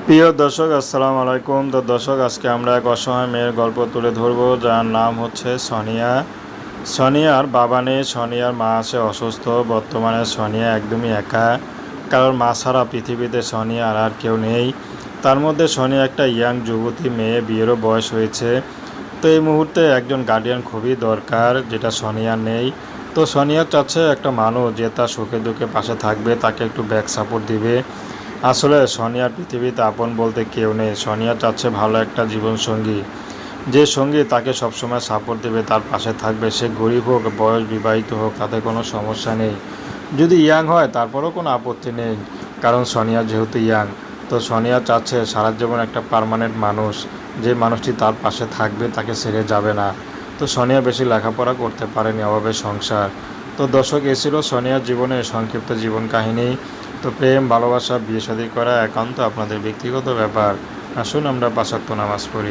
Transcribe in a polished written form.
প্রিয় দর্শক আসসালামু আলাইকুম। তো দর্শক, আজকে আমরা এক অসহায় মেয়ের গল্প তুলে ধরব, যার নাম হচ্ছে সোনিয়া। সোনিয়ার বাবা নেই, সোনিয়ার মা আছে অসুস্থ। বর্তমানে সোনিয়া একদমই একা, কারণ মা ছাড়া পৃথিবীতে সোনিয়ার আর কেউ নেই। তার মধ্যে সোনিয়া একটা ইয়াং যুবতী মেয়ে, বিয়েরও বয়স হয়েছে। তো এই মুহূর্তে একজন গার্ডিয়ান খুবই দরকার, যেটা সোনিয়ার নেই। তো সোনিয়া চাচ্ছে একটা মানুষ যে তার সুখে দুঃখে পাশে থাকবে, তাকে একটু ব্যাক সাপোর্ট দিবে। আসলে সোনিয়ার পৃথিবীতে আপন বলতে কেউ নেই। সোনিয়া চাচ্ছে ভালো একটা জীবনসঙ্গী, যে সঙ্গী তাকে সবসময় সাপোর্ট দেবে, তার পাশে থাকবে। সে গরিব হোক, বয়স বিবাহিত হোক, তাতে কোনো সমস্যা নেই। যদি ইয়াং হয় তারপরেও কোনো আপত্তি নেই, কারণ সোনিয়া যেহেতু ইয়াং। তো সোনিয়া চাচ্ছে সারা জীবন একটা পার্মানেন্ট মানুষ, যে মানুষটি তার পাশে থাকবে, তাকে ছেড়ে যাবে না। তো সোনিয়া বেশি লেখাপড়া করতে পারেনি, অভাবে সংসার। তো দর্শক, এ ছিল সোনিয়ার জীবনের সংক্ষিপ্ত জীবন কাহিনী। তো প্রেম, ভালোবাসা, বিয়ে শাদী করা একান্ত আপনাদের ব্যক্তিগত ব্যাপার। আসুন আমরা ৫ ওয়াক্ত নামাজ পড়ি।